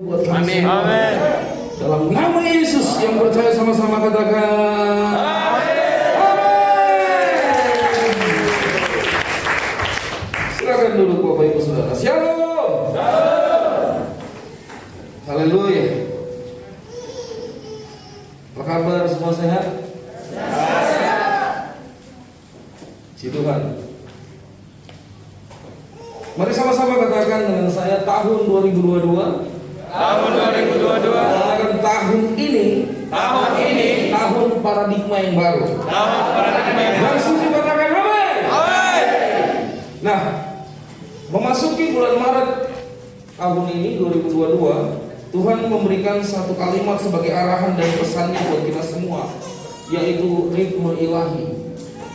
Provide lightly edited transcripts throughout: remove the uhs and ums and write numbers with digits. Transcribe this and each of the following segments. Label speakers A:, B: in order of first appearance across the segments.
A: buat kami.
B: Amin. Amin.
A: Dalam nama Yesus yang percaya sama-sama katakan Amin. Amin. Silakan duduk Bapak Ibu Saudara. Shalom. Haleluya. Apa kabar, semua sehat? Puji Tuhan. Mari sama-sama katakan dengan saya tahun 2022.
B: Tahun 2022.
A: Katakan tahun ini tahun paradigma yang baru.
B: Tahun paradigma yang baru.
A: Dan setuju katakan amin.
B: Amin.
A: Nah, memasuki bulan Maret tahun ini 2022, Tuhan memberikan satu kalimat sebagai arahan dan pesannya buat kita semua, yaitu ritme ilahi.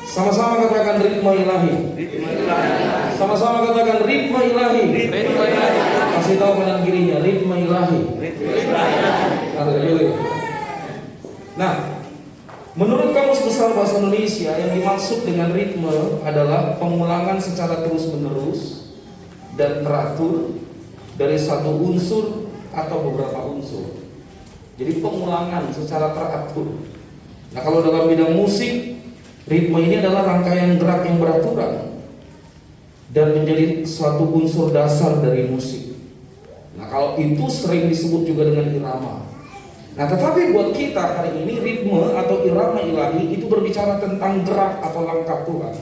A: Sama-sama katakan ritme ilahi. Sama-sama katakan ritme ilahi. Kasih tahu kanan kirinya, ritme ilahi. Haleluya. Nah, menurut Kamus Besar Bahasa Indonesia, yang dimaksud dengan ritme adalah pengulangan secara terus-menerus dan teratur dari satu unsur atau beberapa unsur. Jadi pengulangan secara teratur. Nah, kalau dalam bidang musik, ritme ini adalah rangkaian gerak yang beraturan dan menjadi suatu unsur dasar dari musik. Nah, kalau itu sering disebut juga dengan irama. Nah, tetapi buat kita hari ini ritme atau irama ilahi itu berbicara tentang gerak atau langkah Tuhan.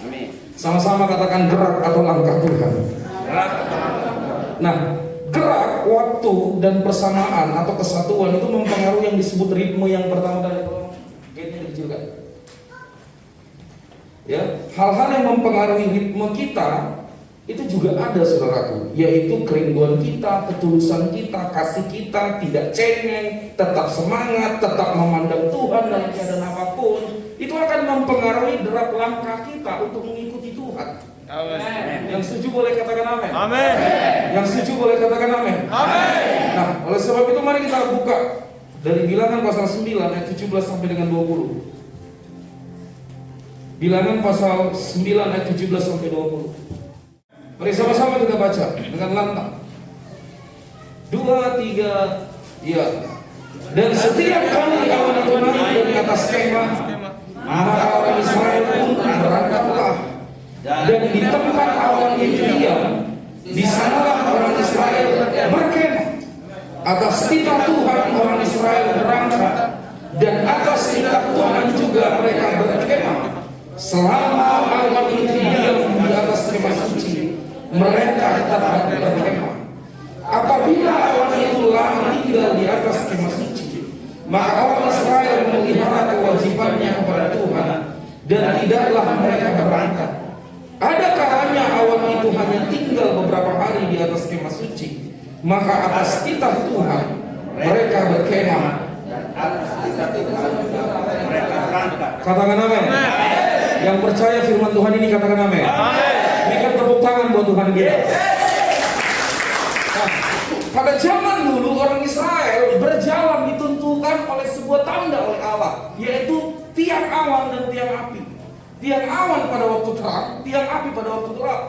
B: Amin.
A: Sama-sama katakan gerak atau langkah Tuhan. Nah, gerak, waktu, dan persamaan atau kesatuan itu mempengaruhi yang disebut ritme yang pertama dari gate-nya dikecilkan. Ya, hal-hal yang mempengaruhi ritme kita itu juga ada, saudaraku, yaitu kerinduan kita, ketulusan kita, kasih kita, tidak cengeng, tetap semangat, tetap memandang Tuhan dalam keadaan apapun. Itu akan mempengaruhi derap langkah kita untuk mengikuti Tuhan.
B: Amin.
A: Yang setuju boleh katakan amin.
B: Amin.
A: Yang setuju boleh katakan amin.
B: Amin.
A: Nah, oleh sebab itu mari kita buka dari Bilangan pasal 9 ayat 17 sampai dengan 20. Bilangan pasal 9 ayat 17 sampai 20. Mari sama-sama kita baca dengan lantang. 2, 3, ya. Dan setiap kali awan itu naik dari atas kemah, maka orang Israel pun berangkatlah. Dan di tempat awan itu diam, di sanalah orang Israel berkemah. Atas titah Tuhan orang Israel berangkat, dan atas titah Tuhan juga mereka berkemah. Selama awan itu diam di atas kemah suci, mereka tetap berkemah. Apabila awan itu lama tinggal di atas kemah suci, maka orang Israel melihara kewajibannya kepada Tuhan, dan tidaklah mereka berangkat. Adakah hanya awan itu hanya tinggal beberapa hari di atas kemah suci, maka atas titah Tuhan mereka berkemah. Katakan amin. Yang percaya firman Tuhan ini katakan amin. Berikan tepuk tangan buat Tuhan kita. Nah, pada zaman dulu orang Israel berjalan ditentukan oleh sebuah tanda oleh Allah, yaitu tiang awan dan tiang api. Tiang awan pada waktu terang, tiang api pada waktu gelap.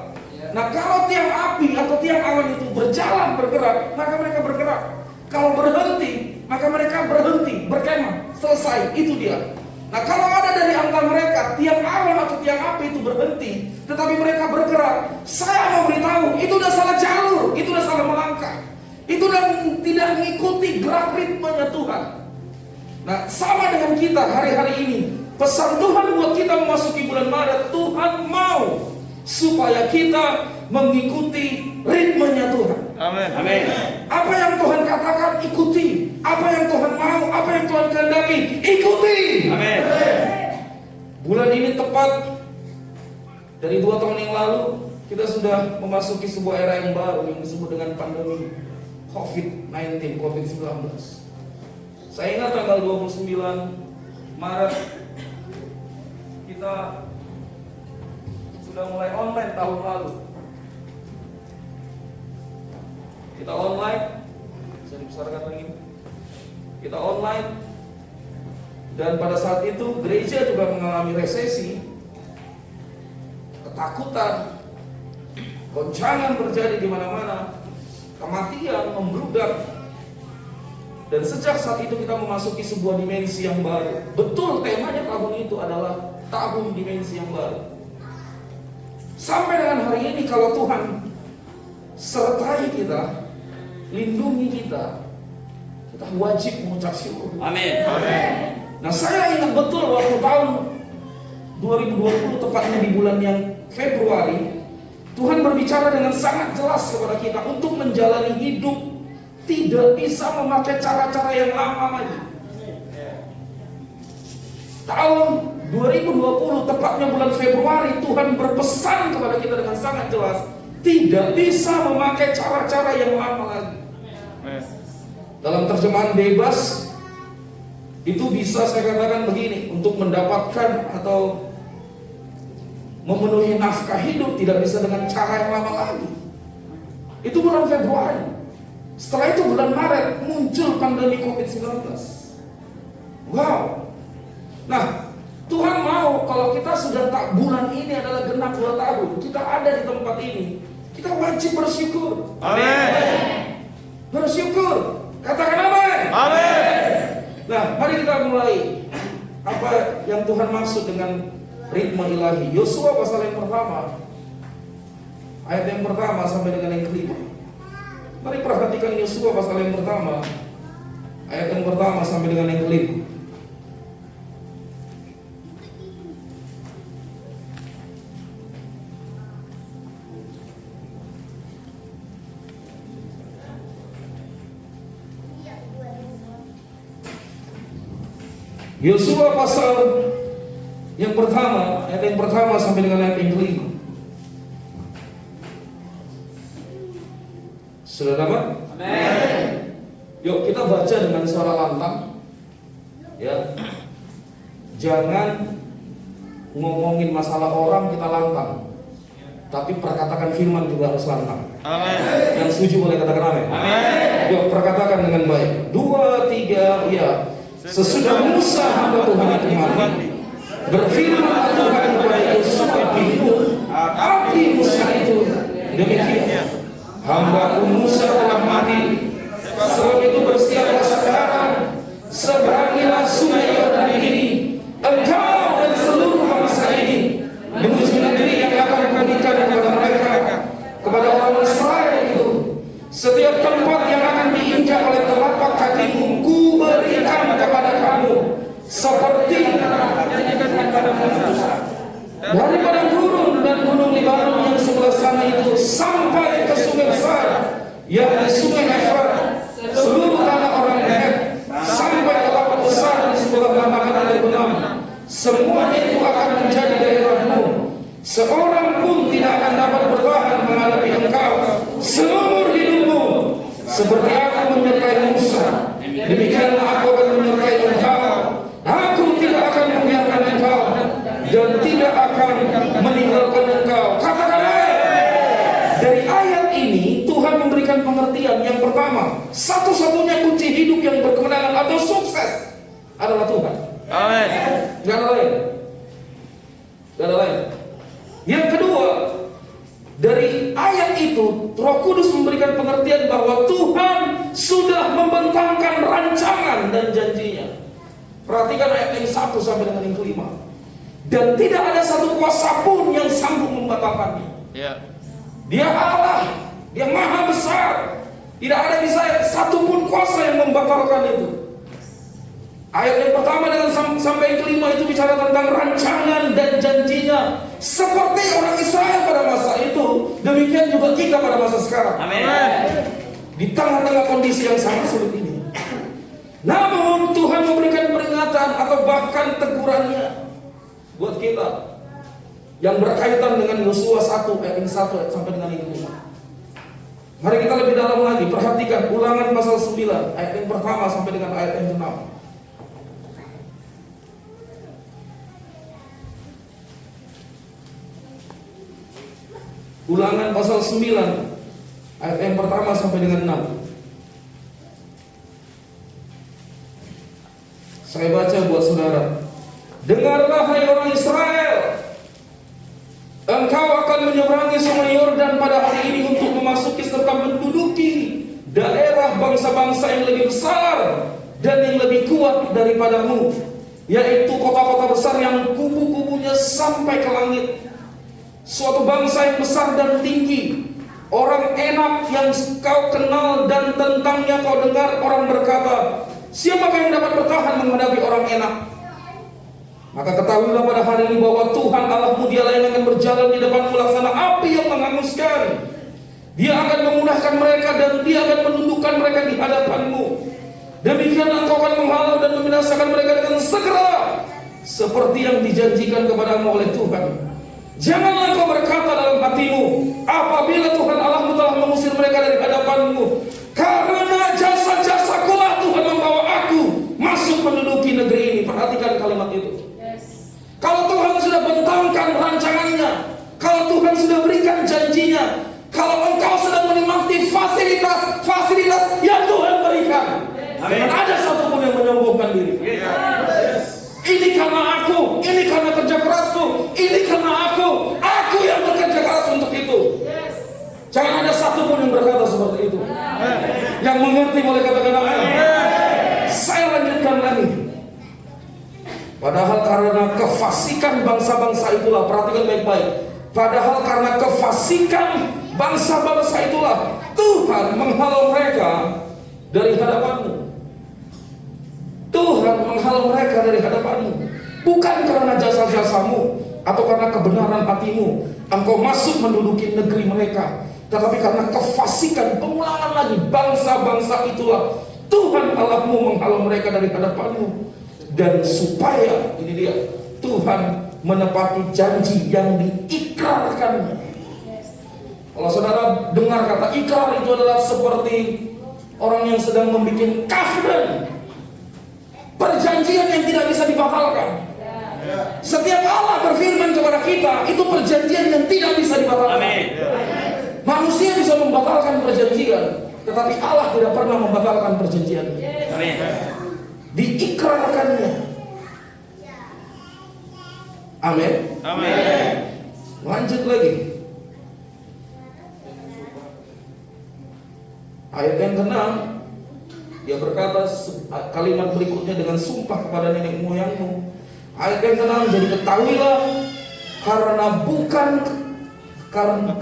A: Nah, kalau tiang api atau tiang awan itu berjalan bergerak, maka mereka bergerak. Kalau berhenti, maka mereka berhenti, berkemah, selesai, itu dia. Nah, kalau ada dari antara mereka tiang awan atau tiang api itu berhenti, tetapi mereka bergerak, saya mau beritahu, itu udah salah jalur, itu udah salah melangkah, itu udah tidak mengikuti gerak ritmenya Tuhan. Nah, sama dengan kita hari-hari ini, pesan Tuhan buat kita memasuki bulan Maret, Tuhan mau supaya kita mengikuti ritmenya Tuhan.
B: Amin. Amin.
A: Apa yang Tuhan katakan, ikuti. Apa yang Tuhan mau, apa yang Tuhan kehendaki, ikuti.
B: Amin.
A: Bulan ini tepat dari 2 tahun yang lalu, kita sudah memasuki sebuah era yang baru yang disebut dengan pandemi COVID-19, COVID-19. Saya ingat tanggal 29 Maret kita sudah mulai online tahun lalu. Kita online, bisa dibesarkan lagi. Kita online, dan pada saat itu gereja juga mengalami resesi, ketakutan, goncangan terjadi di mana-mana, kematian membludak. Dan sejak saat itu kita memasuki sebuah dimensi yang baru. Betul, temanya tahun itu adalah tahun dimensi yang baru. Sampai dengan hari ini kalau Tuhan sertai kita, lindungi kita, kita wajib mengucap syukur.
B: Amin.
A: Nah, saya ingat betul waktu tahun 2020, tepatnya di bulan yang Februari, Tuhan berbicara dengan sangat jelas kepada kita untuk menjalani hidup tidak bisa memakai cara-cara yang lama lagi. Tahun 2020, tepatnya bulan Februari, Tuhan berpesan kepada kita dengan sangat jelas, tidak bisa memakai cara-cara yang lama lagi. Dalam terjemahan bebas, itu bisa saya katakan begini, untuk mendapatkan atau memenuhi nafkah hidup tidak bisa dengan cara yang lama lagi. Itu bulan Februari. Setelah itu bulan Maret muncul pandemi COVID-19. Wow. Nah, Tuhan mau kalau kita sudah tak bulan ini adalah genap 2 tahun, kita ada di tempat ini, kita wajib bersyukur.
B: Amin.
A: Bersyukur. Katakan amin.
B: Amin.
A: Nah, mari kita mulai apa yang Tuhan maksud dengan ritme ilahi. Yosua pasal yang pertama, ayat yang pertama sampai dengan yang kelima. Mari perhatikan Yosua pasal yang pertama, ayat yang pertama sampai dengan yang kelima. Yosua pasal yang pertama, ayat yang pertama sampai dengan ayat yang kelima. Sudah dapat?
B: Amin.
A: Yuk kita baca dengan suara lantang. Ya. Jangan ngomongin masalah orang kita lantang, tapi perkatakan firman juga harus lantang.
B: Amin.
A: Yang setuju boleh katakan amin.
B: Amin.
A: Yuk perkatakan dengan baik. 2, 3, ya. Sesudah Musa hamba Tuhan itu mati, berfirman Tuhan kepada Yosua bin Nun, abdi Musa itu, demikian, hambaku Musa telah mati. Sebab itu bersiaplah sekarang, seberangilah sungai Yordan ini, engkau dan seluruh bangsa ini, menuju negeri yang akan kuberikan kepada mereka, kepada orang Israel itu. Setiap tempat yang akan diinjak oleh telapak kakimu, kuberikan kepada kamu, seperti dari padang gurun dan gunung Libanon yang sebelah sana itu sampai ke sungai besar, yakni sungai Efrat, seluruh tanah orang Het, sampai ke laut besar di sebelah mata air benam. Semuanya itu akan menjadi daerahmu. Seorang pun tidak akan dapat bertahan menghadapi engkau seumur hidupmu. Seperti aku menyertai Musa, demikianlah aku akan menyertai engkau. Aku tidak akan membiarkan engkau dan tidak akan meninggalkan engkau. Katakan amin. Dari ayat ini Tuhan memberikan pengertian yang pertama, satu-satunya kunci hidup yang berkemenangan atau sukses adalah Tuhan.
B: Amin.
A: Gak ada lain. Gak ada lain. Yang kedua, dari ayat itu Roh Kudus memberikan pengertian bahwa Tuhan sudah membentangkan rancangan dan janjinya. Perhatikan ayat yang 1 sampai dengan yang kelima. Dan tidak ada satu kuasa pun yang sanggup membatalkannya. Dia Allah, Dia Maha Besar. Tidak ada bisa satu pun kuasa yang membatalkan itu. Ayat yang pertama dengan sampai yang kelima itu bicara tentang rancangan dan janjinya. Seperti orang Israel pada masa itu, demikian juga kita pada masa sekarang.
B: Amin.
A: Di tengah-tengah kondisi yang sangat sulit ini, namun Tuhan memberikan peringatan atau bahkan tegurannya buat kita yang berkaitan dengan Yosua 1 ayat 1 sampai dengan yang 5. Mari kita lebih dalam lagi, perhatikan Ulangan pasal 9 ayat yang pertama sampai dengan ayat yang 6. Ulangan pasal 9 ayat yang pertama sampai dengan 6. Saya baca buat saudara. Dengarlah hai orang Israel, engkau akan menyeberangi sungai Yordan pada hari ini untuk memasuki serta menduduki daerah bangsa-bangsa yang lebih besar dan yang lebih kuat daripadamu, yaitu kota-kota besar yang kubu-kubunya sampai ke langit. Suatu bangsa yang besar dan tinggi, orang enak yang kau kenal dan tentangnya kau dengar orang berkata, siapakah yang dapat bertahan menghadapi orang enak? Maka ketahuilah pada hari ini bahwa Tuhan Allahmu dialah yang akan berjalan di depanmu laksana api yang menghanguskan. Dia akan memudahkan mereka dan dia akan menundukkan mereka di hadapanmu. Demikian engkau akan menghalau dan membinasakan mereka dengan segera, seperti yang dijanjikan kepadamu oleh Tuhan. Janganlah kau berkata dalam hatimu, apabila Tuhan Allahmu telah mengusir mereka dari hadapanmu, karena jasa-jasaku lah Tuhan membawa aku masuk menduduki negeri ini. Perhatikan kalimat itu. Kalau Tuhan sudah bentangkan rancangannya, kalau Tuhan sudah berikan janjinya, kalau engkau sedang menikmati fasilitas yang Tuhan berikan, jangan ada satupun yang menyombongkan diri. Ini karena aku, ini karena kerja kerasku, ini karena aku yang bekerja keras untuk itu. Jangan ada satupun yang berkata seperti itu. Yang mengerti boleh katakan amin. Saya lanjutkan lagi. Padahal karena kefasikan bangsa-bangsa itulah, perhatikan baik-baik. Padahal karena kefasikan bangsa-bangsa itulah Tuhan menghalau mereka dari hadapanmu. Tuhan menghalau mereka dari hadapanmu. Bukan karena jasa-jasamu atau karena kebenaran hatimu engkau masuk menduduki negeri mereka, tetapi karena kefasikan, pengulangan lagi, bangsa-bangsa itulah Tuhan Allahmu menghalau mereka dari hadapanmu. Dan supaya, ini dia, Tuhan menepati janji yang diikrarkannya. Kalau saudara dengar kata ikrar, itu adalah seperti orang yang sedang membuat covenant, perjanjian yang tidak bisa dibatalkan. Setiap Allah berfirman kepada kita, itu perjanjian yang tidak bisa dibatalkan. Manusia bisa membatalkan perjanjian, tetapi Allah tidak pernah membatalkan perjanjian. Diikrarkannya. Amin. Lanjut lagi. Ayat yang ke-6, dia berkata kalimat berikutnya, dengan sumpah kepada nenek moyangmu. Ayat yang ke-6, jadi ketahuilah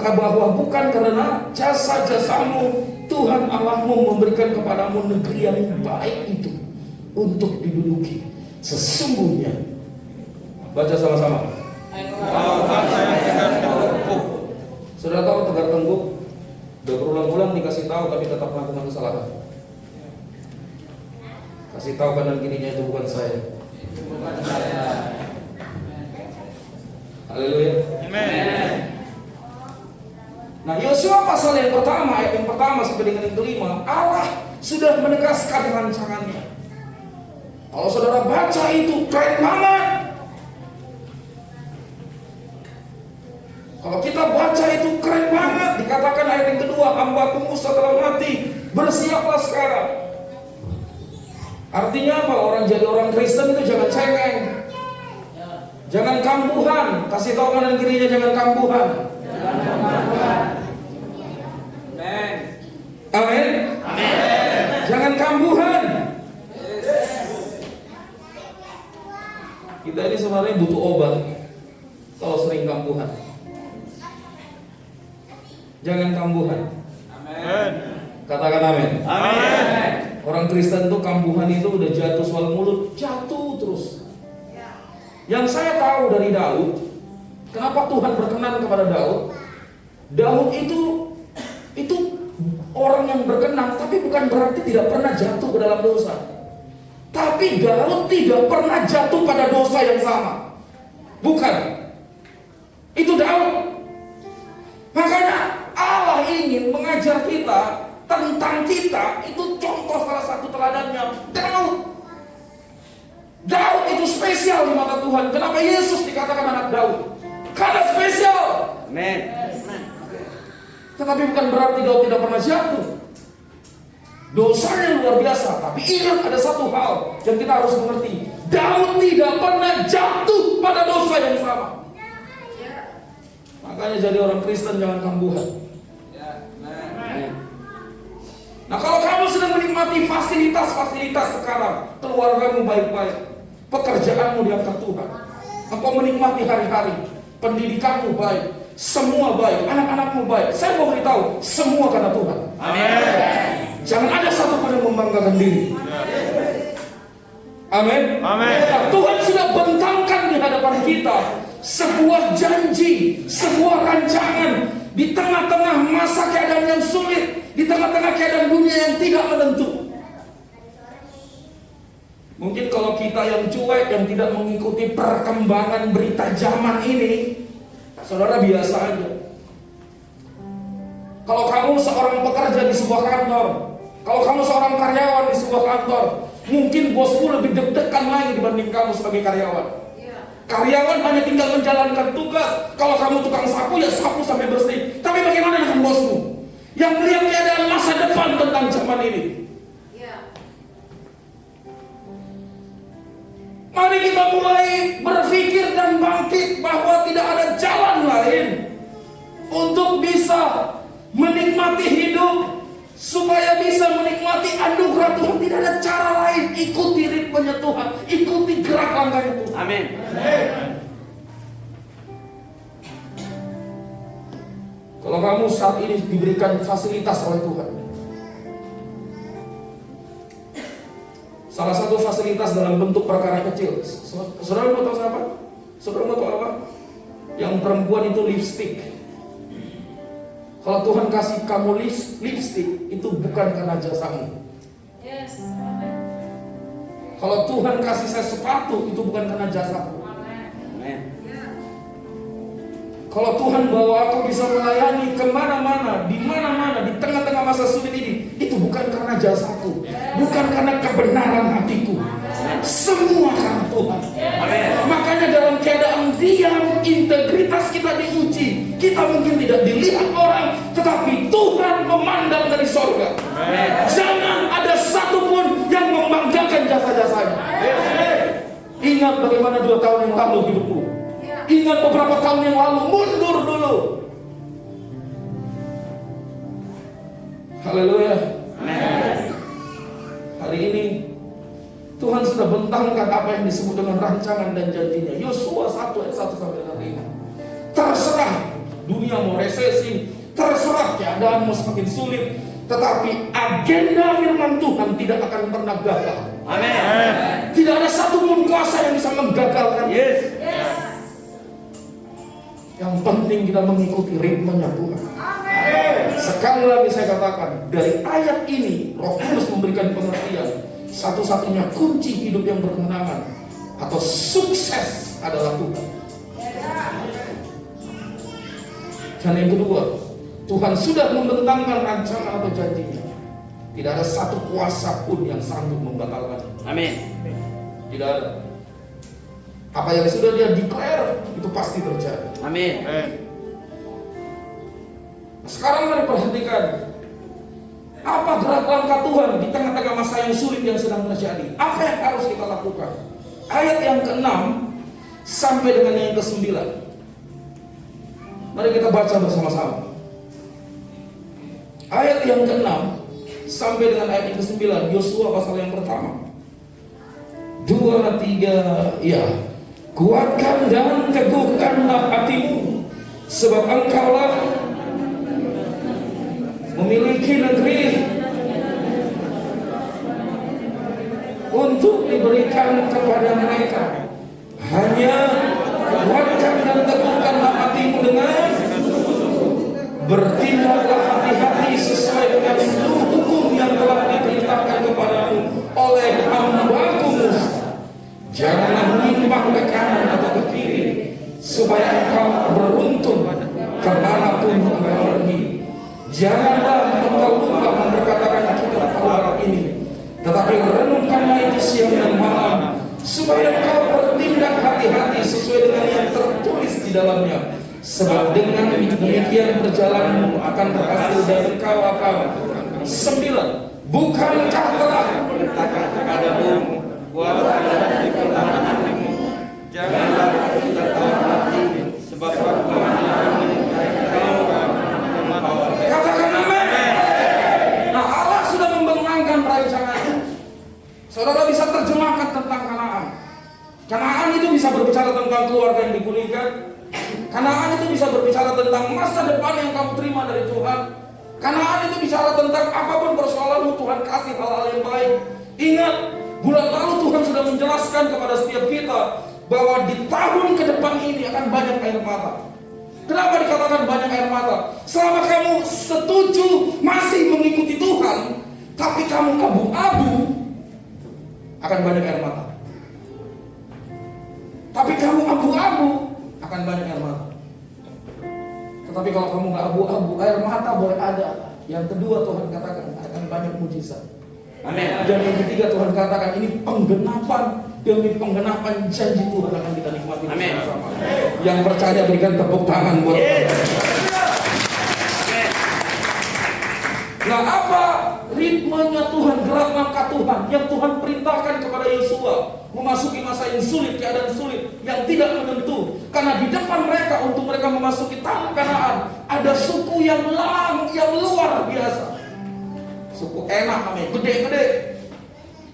A: bahwa bukan karena jasa-jasamu Tuhan Allahmu memberikan kepadamu negeri yang baik itu untuk diduduki. Sesungguhnya, baca sama-sama. Sudah tahu Tegar Tengku udah berulang-ulang dikasih tahu tapi tetap melakukan kesalahan. Kasih tahu kanan kirinya itu bukan saya. Haleluya. Amen. Nah, Yosua pasal yang pertama, ayat yang pertama sampai dengan yang kelima, Allah sudah menegaskan rancangannya. Kalau saudara baca itu keren banget. Kalau kita baca itu keren banget. Dikatakan ayat yang kedua, hambaku Musa telah mati, bersiaplah sekarang. Artinya apa? Orang jadi orang Kristen itu jangan cengeng, jangan kambuhan. Kasih tahu kanan kirinya, jangan kambuhan. Amin. Jangan kambuhan. Kita ini sebenarnya butuh obat kalau sering kambuhan. Jangan kambuhan.
B: Amin.
A: Katakan amin.
B: Amin.
A: Orang Kristen tuh kambuhan itu udah jatuh soal mulut, jatuh terus. Yang saya tahu dari Daud, kenapa Tuhan berkenan kepada Daud? Daud itu orang yang berkenan, tapi bukan berarti tidak pernah jatuh ke dalam dosa. Tapi Daud tidak pernah jatuh pada dosa yang sama. Bukan. Itu Daud. Makanya Allah ingin mengajar kita tentang kita. Itu contoh salah satu teladannya Daud. Daud itu spesial di mata Tuhan. Kenapa Yesus dikatakan anak Daud? Karena spesial.
B: Amin.
A: Tetapi bukan berarti Daud tidak pernah jatuh. Dosanya luar biasa. Tapi ingat ada satu hal yang kita harus mengerti. Daud tidak pernah jatuh pada dosa yang sama. Makanya jadi orang Kristen jangan kambuhan. Nah, kalau kamu sedang menikmati fasilitas-fasilitas sekarang. Keluargamu baik-baik, pekerjaanmu diangkat Tuhan. Engkau menikmati hari-hari, pendidikanmu baik, semua baik, anak-anakmu baik. Saya mau beritahu, semua karena Tuhan.
B: Amin.
A: Jangan ada satupun yang membanggakan diri. Amin.
B: Amin.
A: Nah, Tuhan sudah bentangkan di hadapan kita sebuah janji, sebuah rancangan di tengah-tengah masa keadaan yang sulit, di tengah-tengah keadaan dunia yang tidak menentu. Mungkin kalau kita yang cuek, yang tidak mengikuti perkembangan berita zaman ini, saudara biasa aja. Kalau kamu seorang pekerja di sebuah kantor, kalau kamu seorang karyawan di sebuah kantor, mungkin bosmu lebih deg-degan lagi dibanding kamu sebagai karyawan. Karyawan hanya tinggal menjalankan tugas. Kalau kamu tukang sapu, ya sapu sampai bersih. Tapi bagaimana dengan bosmu yang melihat keadaan masa depan tentang zaman ini? Mari kita mulai berpikir dan bangkit bahwa tidak ada jalan lain untuk bisa menikmati hidup, supaya bisa menikmati anugerah Tuhan. Tidak ada cara lain. Ikuti ritmenya Tuhan, ikuti gerak langkahnya Tuhan.
B: Amin.
A: Kalau kamu saat ini diberikan fasilitas oleh Tuhan, salah satu fasilitas dalam bentuk perkara kecil, saudara mau tahu siapa? Saudara mau tahu apa? Yang perempuan itu lipstick. Kalau Tuhan kasih kamu lipstick, itu bukan karena jasamu.
C: Yes.
A: Kalau Tuhan kasih saya sepatu, itu bukan karena jasaku.
B: Amin.
A: Kalau Tuhan bawa aku bisa melayani kemana-mana, di mana-mana, di tengah-tengah masa sulit ini, itu bukan karena jasaku, bukan karena kebenaran hatiku. Semua karena Tuhan.
B: Amin.
A: Makanya dalam keadaan diam, integritas kita diuji. Kita mungkin tidak dilihat orang, tetapi Tuhan memandang dari sorga.
B: Amin.
A: Jangan ada satupun yang membanggakan jasa-jasanya. Ingat bagaimana 2 tahun yang lalu hidupku. Ingat beberapa tahun yang lalu, mundur dulu. Haleluya. Hari ini Tuhan sudah bentangkan apa yang disebut dengan rancangan dan janjinya. Yosua 1 ayat 1 sampai dengan 5. Terserah dunia mau resesi, terserah keadaan mau semakin sulit, tetapi agenda firman Tuhan tidak akan pernah gagal.
B: Amin.
A: Tidak ada satupun kuasa yang bisa menggagalkan.
B: Yes.
A: Yang penting kita mengikuti ritmenya Tuhan. Sekali lagi saya katakan, dari ayat ini Roh Kudus memberikan pengertian, satu-satunya kunci hidup yang berkemenangan atau sukses adalah Tuhan. Dan yang kedua, Tuhan sudah membentangkan rancangan atau janjinya. Tidak ada satu kuasa pun yang sanggup membatalkan.
B: Amin.
A: Tidak ada. Apa yang sudah dia declare itu pasti terjadi.
B: Amin.
A: Sekarang mari perhatikan, apa gerak langkah Tuhan di tengah-tengah masa yang sulit yang sedang terjadi. Apa yang harus kita lakukan? Ayat yang ke-6 sampai dengan yang ke-9. Mari kita baca bersama-sama. Ayat yang ke-6 sampai dengan ayat yang ke-9, Yosua pasal yang pertama. 2, 3, ya. Kuatkan dan teguhkanlah hatimu, sebab engkaulah memiliki negeri untuk diberikan kepada mereka. Hanya kuatkan dan teguhkanlah hatimu dengan bertindaklah hati-hati sesuai dengan seluruh hukum yang telah diperintahkan kepadamu oleh hamba-Ku Musa. Janganlah menyimpang ke kanan atau ke kiri, supaya engkau beruntung kemanapun engkau pergi. Janganlah engkau lupa memperkatakan kitab Taurat ini, tetapi renungkanlah itu siang dan malam, supaya engkau bertindak hati-hati sesuai dengan yang tertulis di dalamnya. Sebab dengan demikian perjalananmu akan berhasil dan engkau akan 9. Bukankah telah
B: Kepadamu, kuatkanlah hatimu, janganlah tertawa hati, sebab aku
A: katakan amin. Nah, Allah sudah membentangkan berbicara tentang keluarga yang dipulihkan. Kanaan itu bisa berbicara tentang masa depan yang kamu terima dari Tuhan. Kanaan itu bicara tentang apapun persoalanmu, Tuhan kasih hal-hal yang baik. Ingat, bulan lalu Tuhan sudah menjelaskan kepada setiap kita bahwa di tahun ke depan ini akan banyak air mata. Kenapa dikatakan banyak air mata? Selama kamu setuju masih mengikuti Tuhan, tapi kamu abu-abu, akan banyak air mata. Tapi kamu abu-abu, akan banyak air mata. Tetapi kalau kamu nggak abu-abu, air mata boleh ada. Yang kedua Tuhan katakan akan banyak mujizat.
B: Amin.
A: Dan yang ketiga Tuhan katakan ini penggenapan demi penggenapan janji Tuhan akan kita nikmati bersama-sama. Yang percaya berikan tepuk tangan buat Tuhan. Nah, apa ritmenya Tuhan, gerak langkah Tuhan yang Tuhan perintahkan kepada Yosua memasuki masa yang sulit, keadaan sulit yang tidak menentu. Karena di depan mereka untuk mereka memasuki tanah Kanaan ada suku yang luar biasa. Suku enak namanya, gede-gede.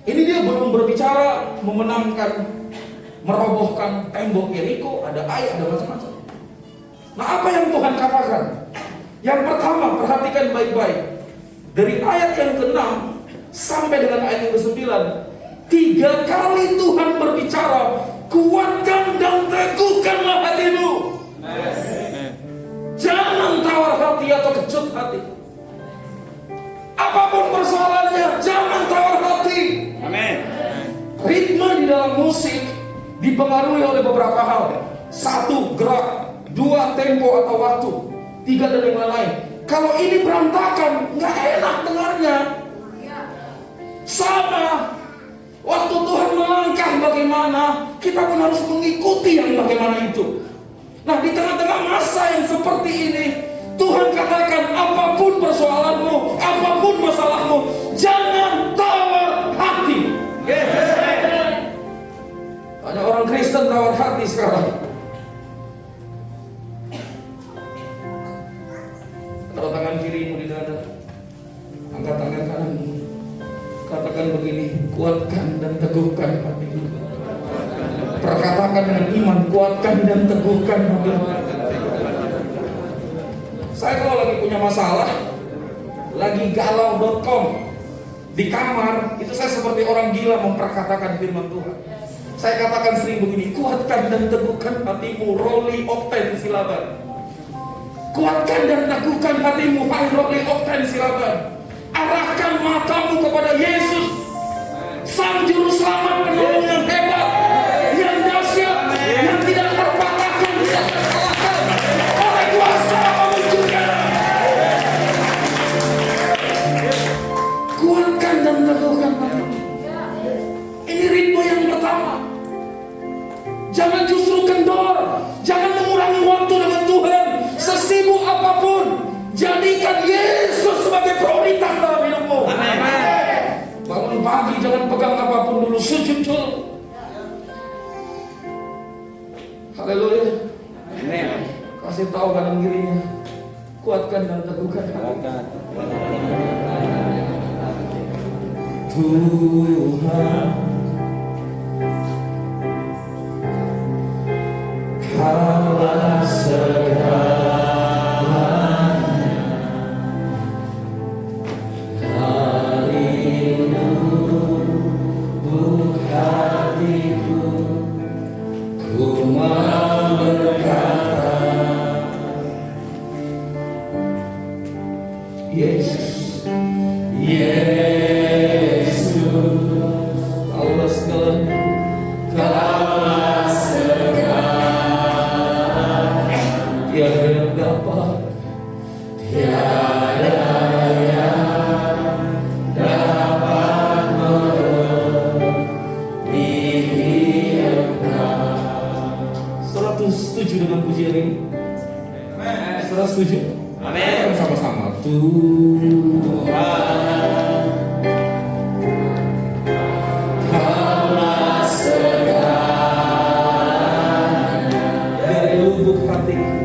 A: Ini dia belum berbicara memenangkan, merobohkan tembok Yeriko, ada ayat, ada macam-macam. Nah, apa yang Tuhan katakan? Yang pertama, perhatikan baik-baik. Dari ayat yang ke-6 sampai dengan ayat yang ke-9, 3 kali Tuhan berbicara, kuatkan dan teguhkanlah hatimu. Jangan tawar hati atau kecut hati. Apapun persoalannya, jangan tawar hati.
B: Amin.
A: Ritme di dalam musik dipengaruhi oleh beberapa hal. 1, gerak. 2, tempo atau waktu. 3, dan yang lain-lain. Kalau ini berantakan, nggak enak dengarnya. Sama, waktu Tuhan melangkah bagaimana, kita pun harus mengikuti yang bagaimana itu. Nah, di tengah-tengah masa yang seperti ini, Tuhan katakan apapun persoalanmu, apapun masalahmu, jangan tawar hati. Banyak orang Kristen tawar hati sekarang. Taruh tangan kirimu di dada, angkat tangan kananmu, katakan begini, kuatkan dan teguhkan hatimu. Perkatakan dengan iman, kuatkan dan teguhkan hatimu. Saya kalau lagi punya masalah, lagi galau.com di kamar, itu saya seperti orang gila memperkatakan firman Tuhan. Saya katakan sering begini, kuatkan dan teguhkan hatimu, Roli Okten Silaban. Kuatkan dan teguhkan hatimu, hai Roli Okten Silaban. Arahkan matamu kepada Yesus, Sang Juru Selamat, penolong yang hebat, yang dahsyat, yang tidak terkalahkan, tidak terkalahkan oleh kuasa mewujudkan. Kuatkan dan teguhkan hatimu. Ini ritme yang pertama. Jangan justru kendor, jangan mengurangi waktu dengan Tuhan. Sesibuk apapun, jadikan Yesus sebagai prioritas dalam hidupmu. Bangun pagi jangan pegang apapun dulu, sujud dulu. Haleluya. Kasih tahu kanan kirinya, kuatkan dan teguhkan hati. Tuhan, Kaulah segalanya, harimu buka hatiku, ku mau berkata, Yesus, Yesus, Kaulah segalanya, Kaulah segalanya. Tiada yang dapat, tiada yang dapat melebihi Engkau. Saudara setuju dengan pujian ini? Saudara setuju?
B: Amin.
A: Sama-sama. Tuhan, Kaulah segalanya, dari lubuk hatiku.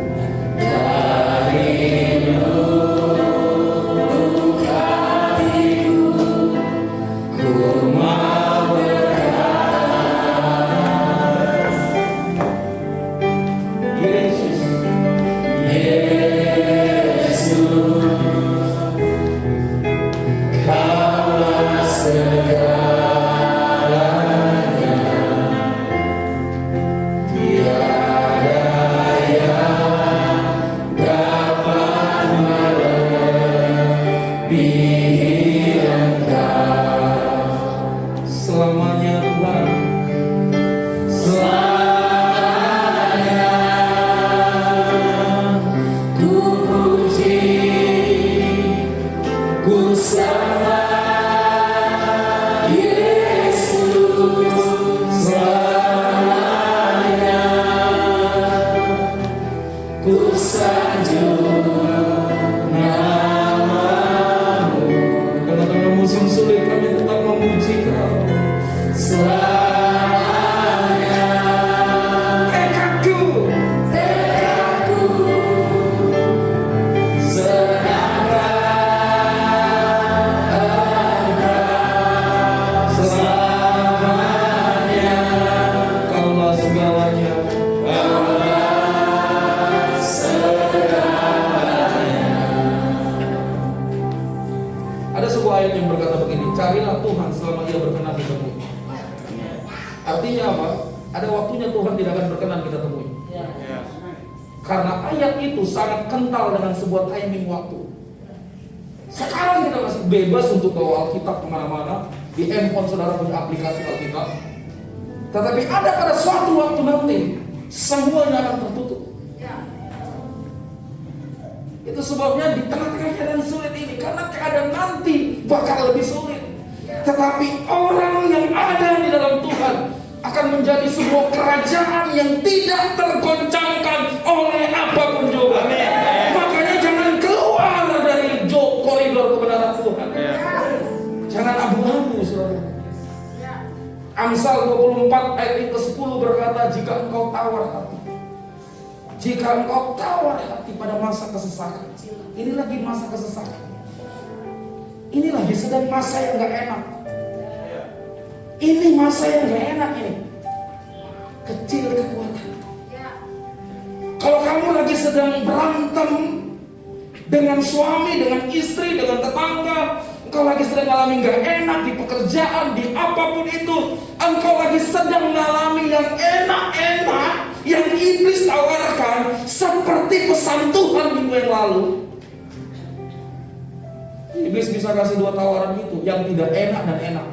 A: lebih lengkap. Selamanya Tuhan, selamanya ku puji, ku sembah Yesus. Selamanya ku sanjung namamu. Tengah-tengah musim sulit kami tetap memuji Kau. Selamanya tekadku senangkan Engkau. Selamanya Kaulah segalanya. Kaulah segalanya. Ada sebuah ayat yang berkata begini, carilah Tuhan selama Ia berkenan ditemui. Artinya apa? Ada waktunya Tuhan tidak akan berkenan kita temui. Karena ayat itu sangat kental dengan sebuah timing waktu. Sekarang kita masih bebas untuk bawa Alkitab kemana-mana. Di handphone saudara punya aplikasi Alkitab. Tetapi ada pada suatu waktu nanti semuanya akan tertutup. Itu sebabnya di tengah-tengah keadaan sulit ini, karena keadaan nanti bakal lebih sulit. Tetapi orang yang ada di dalam Tuhan akan menjadi sebuah kerajaan yang tidak tergoncangkan oleh apapun juga. Makanya jangan keluar dari koridor kebenaran Tuhan. Jangan abu-abu, saudara. Amsal 24 ayat ke-10 berkata, jika engkau tawar hati, jika engkau tawar hati pada masa kesesakan. Ini lagi masa kesesakan. Ini lagi sedang masa yang gak enak. Ini masa yang gak enak ini. Kecil kekuatan. Kalau kamu lagi sedang berantem dengan suami, dengan istri, dengan tetangga, engkau lagi sedang mengalami gak enak di pekerjaan, di apapun itu, engkau lagi sedang mengalami yang enak-enak yang iblis tawarkan, seperti pesan Tuhan minggu yang lalu. Iblis bisa kasih dua tawaran itu, yang tidak enak dan enak.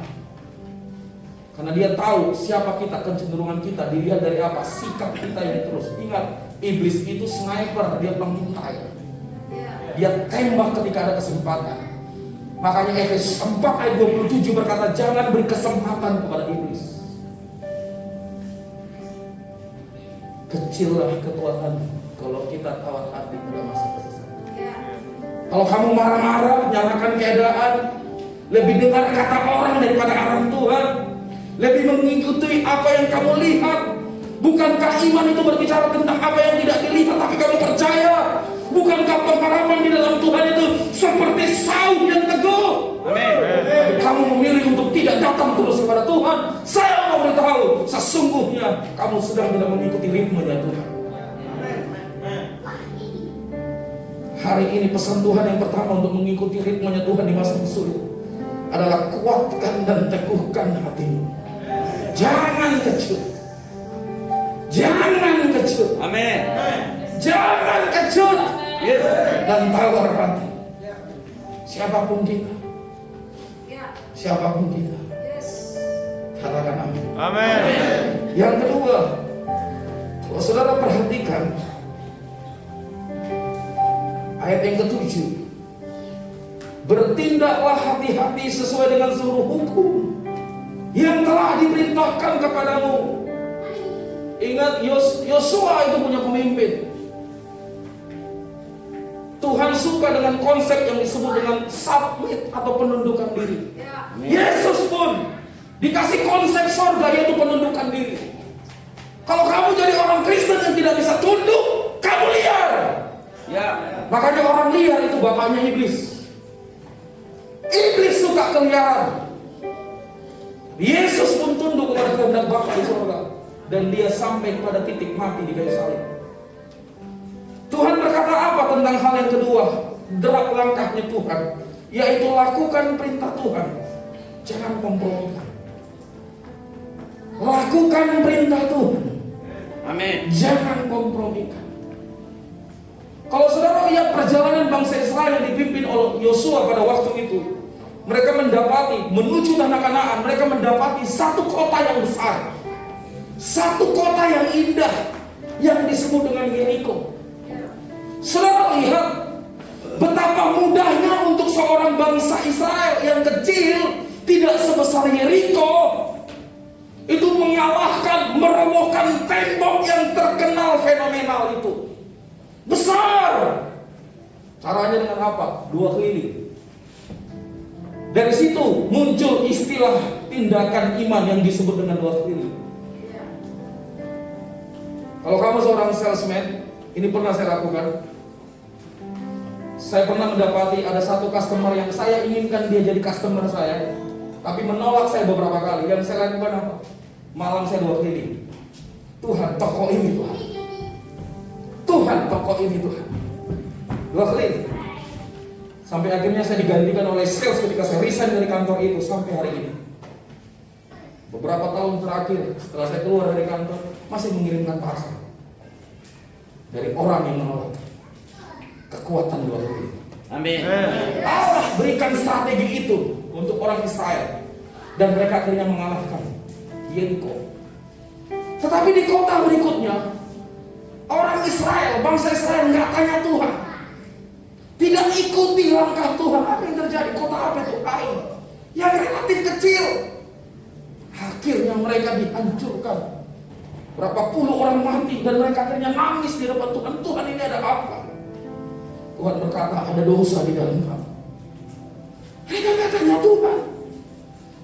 A: Karena dia tahu siapa kita, kecenderungan kita dilihat dari apa, sikap kita yang terus. Ingat, iblis itu sniper, dia pengintai. Dia tembak ketika ada kesempatan. Makanya Efesus 4 ayat 27 berkata, jangan beri kesempatan kepada iblis. Kecillah kekuatan kalau kita tawar hati pada masa kesesakan. Kalau kamu marah-marah, nyalakan keadaan, lebih dengar kata orang daripada arahan Tuhan, lebih mengikuti apa yang kamu lihat. Bukankah iman itu berbicara tentang apa yang tidak dilihat tapi kamu percaya? Bukankah pengharapan di dalam Tuhan itu seperti saung yang teguh? Tapi kamu memilih untuk tidak datang terus kepada Tuhan. Saya mau beritahu, sesungguhnya kamu sedang tidak mengikuti ritmenya Tuhan. Hari ini pesan Tuhan yang pertama untuk mengikuti ritmenya Tuhan di masa sulit adalah kuatkan dan teguhkan hatimu. Jangan kecut. Jangan kecut.
B: Amin.
A: Jangan kecut.
B: Yes.
A: Dan tawar hati. Siapapun kita. Siapapun kita. Katakan amin.
B: Amin.
A: Yang kedua, kalau saudara perhatikan ayat yang ke-7, bertindaklah hati-hati sesuai dengan seluruh hukum yang telah diperintahkan kepadamu. Ingat, Yosua itu punya pemimpin. Tuhan suka dengan konsep yang disebut dengan submit atau penundukan diri. Yesus pun dikasih konsep sorga, yaitu penundukan diri. Kalau kamu jadi orang Kristen yang tidak bisa tunduk, kamu liar. Makanya orang liar itu bapaknya iblis. Iblis suka keliaran. Yesus pun tunduk kepada kehendak Bapa di surga, dan dia sampai kepada titik mati di kayu salib. Tuhan berkata apa tentang hal yang kedua? Derap langkahnya Tuhan, yaitu lakukan perintah Tuhan. Jangan kompromikan. Lakukan perintah Tuhan.
B: Amin.
A: Jangan kompromikan. Kalau saudara lihat perjalanan bangsa Israel Israel yang dipimpin oleh Yosua pada waktu itu, mereka mendapati menuju tanah Kanaan, mereka mendapati satu kota yang besar, satu kota yang indah yang disebut dengan Yeriko. Saudara lihat betapa mudahnya untuk seorang bangsa Israel yang kecil, tidak sebesar Yeriko, itu mengalahkan, merobohkan tembok yang terkenal fenomenal itu. Besar. Caranya dengan apa? 2 keliling. Dari situ muncul istilah tindakan iman yang disebut dengan 2 keliling. Kalau kamu seorang salesman, ini pernah saya lakukan. Saya pernah mendapati ada satu customer yang saya inginkan dia jadi customer saya, tapi menolak saya beberapa kali. Yang saya lakukan apa? Malam saya 2 keliling. Tuhan, toko ini Tuhan. Tuhan, toko ini Tuhan. 2 keliling. Sampai akhirnya saya digantikan oleh sales ketika saya resign dari kantor itu sampai hari ini. Beberapa tahun terakhir setelah saya keluar dari kantor, masih mengirimkan parcel dari orang yang menolak. Kekuatan 2 keliling.
B: Amin.
A: Allah berikan strategi itu untuk orang Israel, dan mereka akhirnya mengalahkan Yeriko. Tetapi di kota berikutnya, orang Israel, bangsa Israel nggak tanya Tuhan, tidak ikuti langkah Tuhan. Apa yang terjadi? Kota apa itu? Ai, yang relatif kecil. Akhirnya mereka dihancurkan. Berapa puluh orang mati, dan mereka akhirnya nangis di depan Tuhan. Tuhan, ini ada apa? Tuhan berkata, ada dosa di dalam kamu. Mereka nggak tanya Tuhan.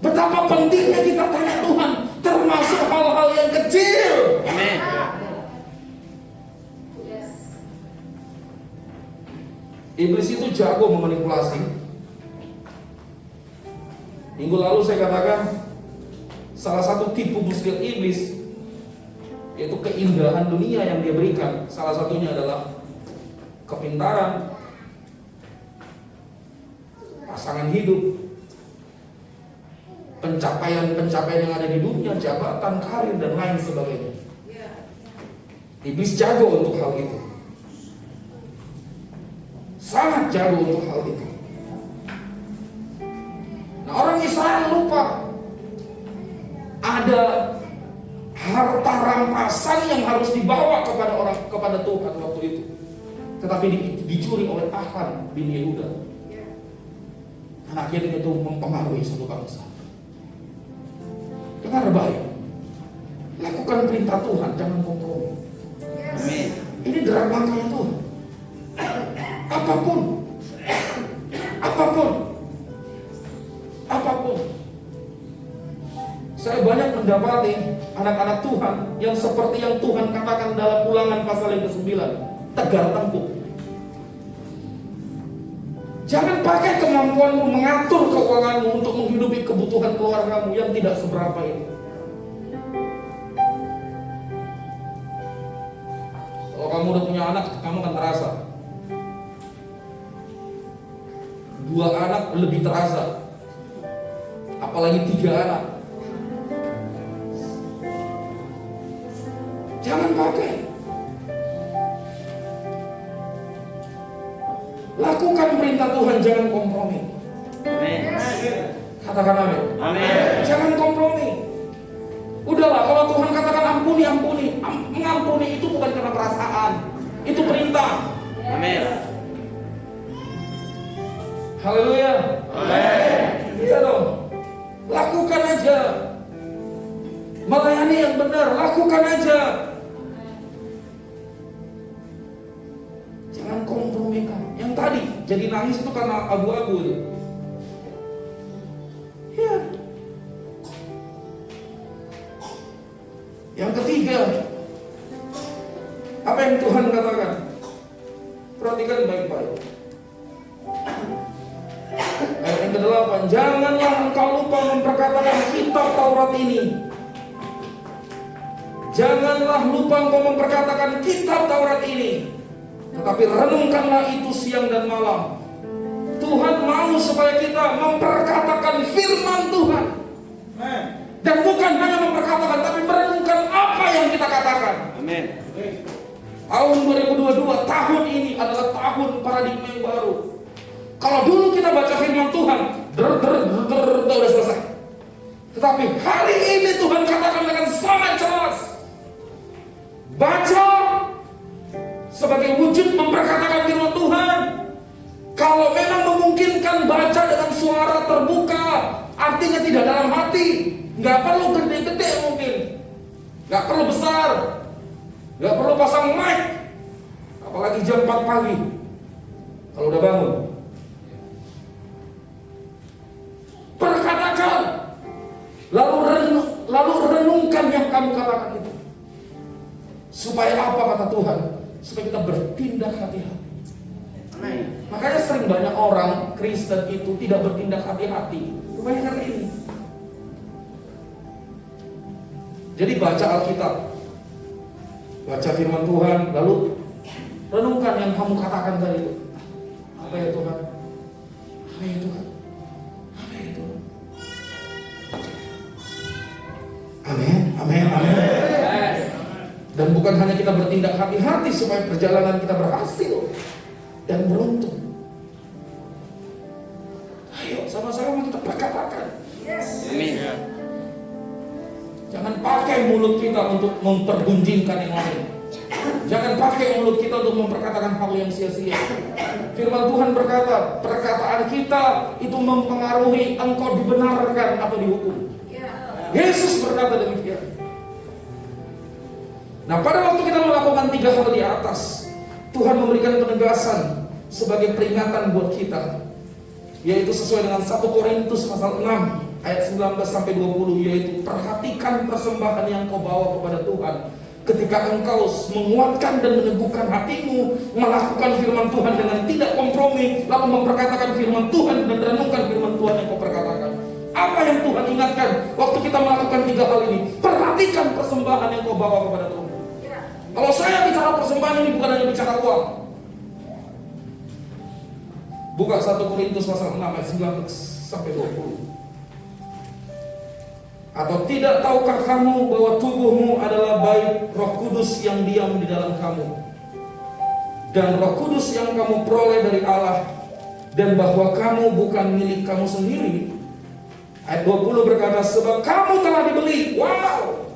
A: Betapa pentingnya kita tanya Tuhan, termasuk hal-hal yang kecil.
B: Amin.
A: Iblis itu jago memanipulasi. Minggu lalu saya katakan, salah satu tipu muslim iblis, yaitu keindahan dunia yang dia berikan. Salah satunya adalah kepintaran, pasangan hidup, pencapaian-pencapaian yang ada di dunia, jabatan, karir, dan lain sebagainya. Iblis jago untuk hal itu. Sangat jago untuk hal itu. Nah, orang Israel lupa ada harta rampasan yang harus dibawa kepada Tuhan waktu itu. Tetapi dicuri oleh Ahan bin Yehuda. Dan akhirnya itu mempengaruhi satu bangsa. Dengar baik, lakukan perintah Tuhan, jangan kompromi.
B: Amin.
A: Ini dermakanya Tuhan. Apapun, saya banyak mendapati anak-anak Tuhan yang seperti yang Tuhan katakan dalam Ulangan pasal yang ke-9, tegar tengkuk. Jangan pakai kemampuanmu mengatur keuanganmu untuk menghidupi kebutuhan keluargamu yang tidak seberapa ini. Kalau kamu udah punya anak, kamu akan terasa. 2 anak lebih terasa, apalagi 3 anak. Jangan pakai. Lakukan perintah Tuhan, jangan kompromi.
B: Amin.
A: Katakan amin.
B: Amin.
A: Jangan kompromi. Udahlah, kalau Tuhan katakan ampuni, ampuni. Mengampuni itu bukan karena perasaan, itu perintah.
B: Amin.
A: Haleluya.
B: Amin.
A: Iya dong. Lakukan aja. Melayani yang benar, lakukan aja. Jangan kompromikan. Yang tadi jadi nangis itu karena abu-abu itu. Ya. Yang ketiga, apa yang Tuhan katakan? Perhatikan baik-baik. Ayat yang ke-8, janganlah engkau lupa memperkatakan kitab Taurat ini. Janganlah lupa engkau memperkatakan kitab Taurat ini, tetapi renungkanlah itu siang dan malam. Tuhan mau supaya kita memperkatakan firman Tuhan. Dan bukan hanya memperkatakan, tapi merenungkan apa yang kita katakan.
B: Amin.
A: Tahun 2022, tahun ini adalah tahun paradigma yang baru. Kalau dulu kita baca firman Tuhan, udah selesai. Tetapi hari ini Tuhan katakan dengan sangat jelas, baca sebagai wujud memperkatakan firman Tuhan. Kalau memang memungkinkan baca dengan suara terbuka, artinya tidak dalam hati, nggak perlu gede-gede mungkin, nggak perlu besar, nggak perlu pasang mic, apalagi jam 4 pagi kalau udah bangun. Perkatakan, lalu renungkan yang kamu katakan itu. Supaya apa kata Tuhan? Supaya kita bertindak hati-hati. Makanya sering banyak orang Kristen itu tidak bertindak hati-hati. Rupanya karena ini. Jadi baca Alkitab, baca firman Tuhan, lalu renungkan yang kamu katakan tadi itu. Apa ya Tuhan? Apa ya Tuhan? Apa ya Tuhan? Amin, amin, amin. Dan bukan hanya kita bertindak hati-hati supaya perjalanan kita berhasil dan beruntung. Ayo sama-sama kita perkatakan.
B: Amin.
A: Jangan pakai mulut kita untuk mempergunjingkan yang lain. Jangan pakai mulut kita untuk memperkatakan hal yang sia-sia. Firman Tuhan berkata, perkataan kita itu mempengaruhi engkau dibenarkan atau dihukum. Yesus berkata demikian. Nah, pada waktu kita melakukan 3 hal di atas, Tuhan memberikan penegasan sebagai peringatan buat kita, yaitu sesuai dengan 1 Korintus pasal 6 ayat 19 sampai 20, yaitu perhatikan persembahan yang kau bawa kepada Tuhan ketika engkau menguatkan dan meneguhkan hatimu melakukan firman Tuhan dengan tidak kompromi, lalu memperkatakan firman Tuhan dan renungkan firman Tuhan yang kau perkatakan. Apa yang Tuhan ingatkan waktu kita melakukan 3 hal ini? Perhatikan persembahan yang kau bawa kepada Tuhan. Kalau saya bicara persembahan ini bukan hanya bicara uang. Buka 1 Korintus pasal 6 ayat 19 sampai 20. Atau tidak tahukah kamu bahwa tubuhmu adalah bait Roh Kudus yang diam di dalam kamu, dan Roh Kudus yang kamu peroleh dari Allah, dan bahwa kamu bukan milik kamu sendiri. Ayat 20 berkata, sebab kamu telah dibeli. Wow.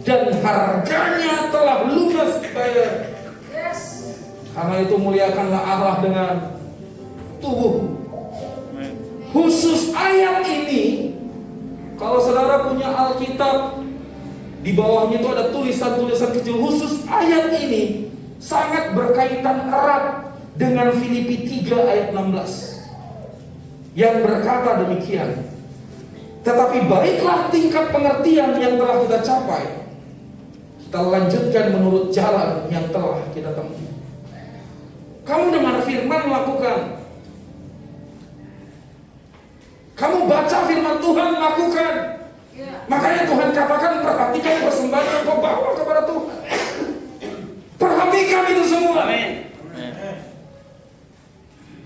A: Dan harganya telah lunas dibayar. Karena itu muliakanlah Allah dengan tubuh. Khusus ayat ini, kalau saudara punya Alkitab, di bawahnya itu ada tulisan-tulisan kecil. Khusus ayat ini sangat berkaitan erat dengan Filipi 3 ayat 16 yang berkata demikian. Tetapi baiklah tingkat pengertian yang telah kita capai, kita lanjutkan menurut jalan yang telah kita tempuh. Kamu dengar firman, lakukan. Kamu baca firman Tuhan, lakukan. Makanya Tuhan katakan, perhatikan persembahan yang kau bawa kepada Tuhan. Perhatikan itu semua.
B: Amin.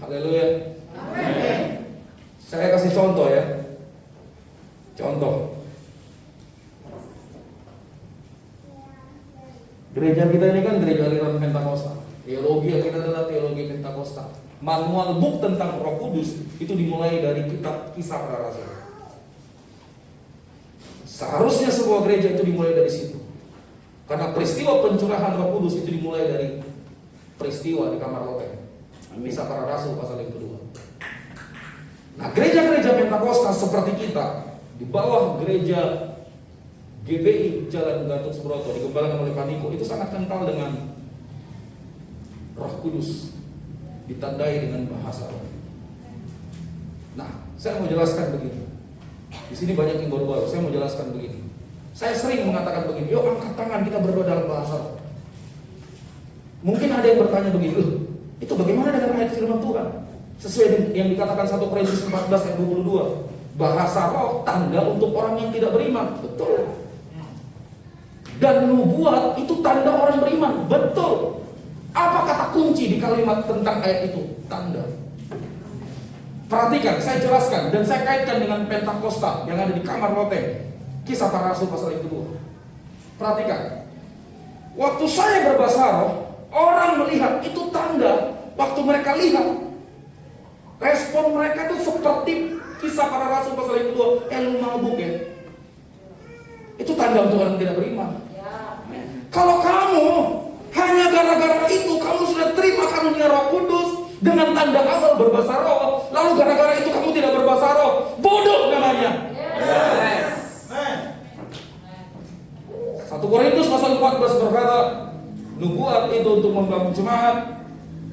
A: Haleluya. Saya kasih contoh ya. Contoh. Gereja kita ini kan gereja aliran Pentakosta. Teologi yang kita adalah teologi Pentakosta. Manual book tentang Roh Kudus itu dimulai dari kitab Kisah Para Rasul. Seharusnya sebuah gereja itu dimulai dari situ. Karena peristiwa pencurahan Roh Kudus itu dimulai dari peristiwa di kamar loteng. Kisah Para Rasul pasal yang kedua. Nah, gereja-gereja Pentakosta seperti kita, di bawah gereja GBI Jalan Gatot Subroto digembalakan oleh Pak Niko, itu sangat kental dengan Roh Kudus, ditandai dengan bahasa roh. Nah, saya mau jelaskan begini. Di sini banyak yang baru-baru. Saya mau jelaskan begini. Saya sering mengatakan begini, yuk angkat tangan kita berdoa dalam bahasa roh. Mungkin ada yang bertanya begini, loh, itu bagaimana dengan ayat firman Tuhan? Sesuai yang dikatakan 1 Korintus 14 ayat 22, bahasa roh tanda untuk orang yang tidak beriman. Betul. Dan nubuat itu tanda orang beriman. Betul. Apa kata kunci di kalimat tentang ayat itu? Tanda. Perhatikan, saya jelaskan dan saya kaitkan dengan Pentakosta yang ada di kamar loteng. Kisah Para Rasul pasal yang kedua. Perhatikan. Waktu saya berbahasa roh, orang melihat itu tanda waktu mereka lihat, respon mereka itu seperti Kisah Para Rasul pasal yang kedua, lu mabuk ya. Itu tanda untuk orang tidak beriman. Kalau kamu hanya gara-gara itu kamu sudah terima karunia Roh Kudus dengan tanda awal berbahasa roh, lalu gara-gara itu kamu tidak berbahasa roh, bodoh namanya. 1 Korintus pasal 14 berkata, nubuat itu untuk membangun jemaat.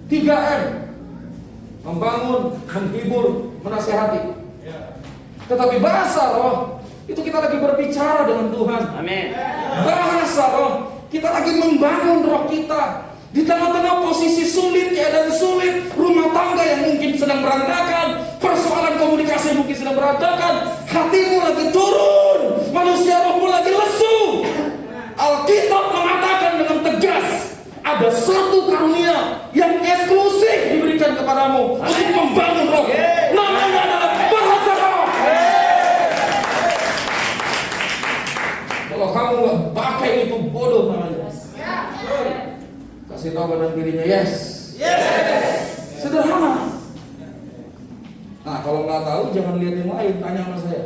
A: 3M, membangun, menghibur, menasehati. Tetapi bahasa roh itu kita lagi berbicara dengan Tuhan.
B: Amin.
A: Bahasa roh kita lagi membangun roh kita di tengah-tengah posisi sulit, keadaan sulit, rumah tangga yang mungkin sedang berantakan, persoalan komunikasi yang mungkin sedang berantakan, hatimu lagi turun, manusia rohmu lagi lesu. Alkitab mengatakan dengan tegas, ada satu karunia yang eksklusif diberikan kepadamu untuk membangun roh. Namanya adalah bahasa roh. Kalau kamu nggak pakai itu, bodoh namanya. Kasih tahu pada dirinya, yes. Sederhana. Nah, kalau nggak tahu jangan lihat yang lain, tanya sama saya.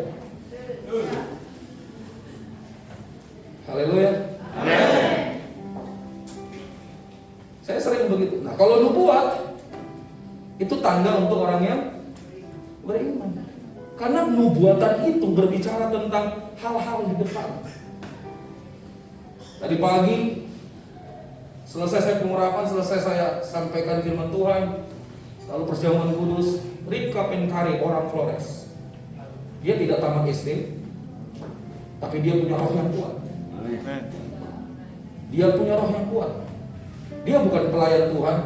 A: Haleluya. Saya sering begitu. Nah, kalau nubuat itu tanda untuk orang yang beriman. Karena nubuatan itu berbicara tentang hal-hal di depan. Tadi pagi selesai saya pengurapan, selesai saya sampaikan firman Tuhan, lalu perjamuan kudus, Ripka Penkari orang Flores. Dia tidak tamat SD, tapi dia punya roh yang kuat. Dia punya roh yang kuat. Dia bukan pelayan Tuhan,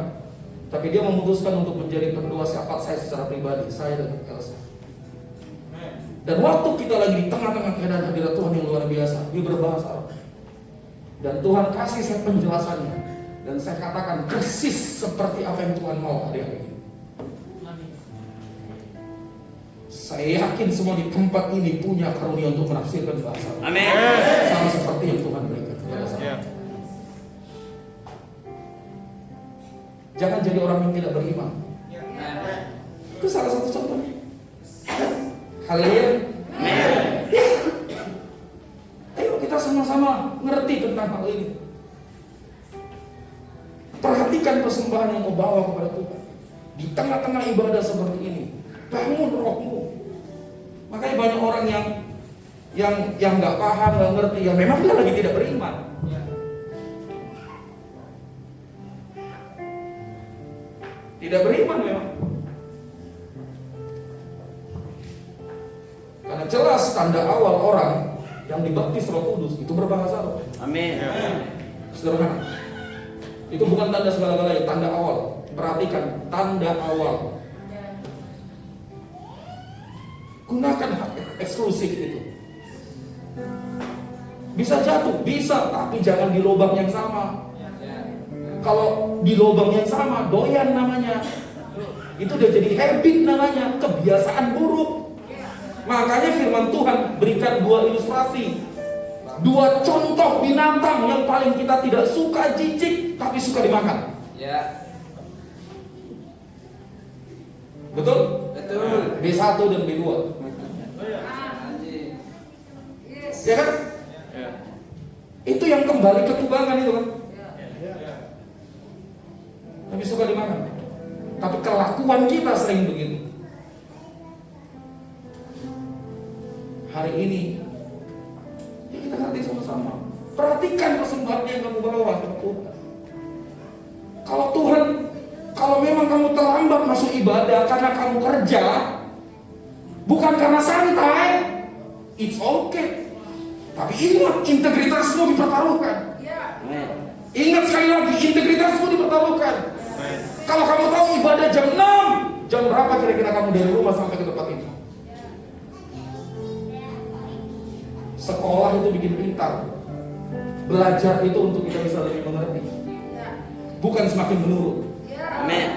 A: tapi dia memutuskan untuk menjadi pendua syafaat saya secara pribadi, saya dan Elsa. Dan waktu kita lagi di tengah-tengah keadaan hadirat Tuhan yang luar biasa, dia berbahasa roh. Dan Tuhan kasih saya penjelasannya, dan saya katakan persis seperti apa yang Tuhan mau hari-hari ini. Saya yakin semua di tempat ini punya karunia untuk menafsirkan bahasa roh.
B: Amin.
A: Sama seperti yang Tuhan berikan kepada saya. Jangan jadi orang yang tidak beriman. Itu salah satu contohnya. Haleluya. Ayo kita sama-sama ngerti tentang hal ini. Perhatikan persembahan yang kau bawa kepada Tuhan di tengah-tengah ibadah seperti ini. Bangun rohmu. Makanya banyak orang yang nggak paham, nggak ngerti, ya memang dia lagi tidak beriman. Tidak beriman memang. Karena jelas tanda awal orang yang dibaptis Roh Kudus itu berbahasa roh.
B: Amin.
A: Sederhana. Itu bukan tanda segala-galanya, tanda awal. Perhatikan tanda awal. Gunakan hak eksklusif itu. Bisa jatuh, bisa, tapi jangan di lubang yang sama. Kalau di lubang yang sama, doyan namanya. Itu udah jadi habit namanya, kebiasaan buruk. Makanya firman Tuhan berikan 2 ilustrasi, 2 contoh binatang yang paling kita tidak suka, jijik, tapi suka dimakan. Betul?
B: Betul.
A: B1 dan B2. Ya kan? Itu yang kembali ke kubangan itu kan? Tapi suka dimakan. Tapi kelakuan kita sering begitu. Hari ini ya kita ngerti sama-sama. Perhatikan persembahan yang kamu bawa ke Tuhan. Kalau memang kamu terlambat masuk ibadah karena kamu kerja, bukan karena santai, it's okay. Tapi ingat, integritasmu dipertaruhkan. Ingat sekali lagi, integritasmu dipertaruhkan. Kalau kamu tahu ibadah jam 6, jam berapa kira-kira kamu dari rumah sampai ke tempat ini? Sekolah itu bikin pintar. Belajar itu untuk kita bisa lebih mengerti, bukan semakin menurut.
B: Amin.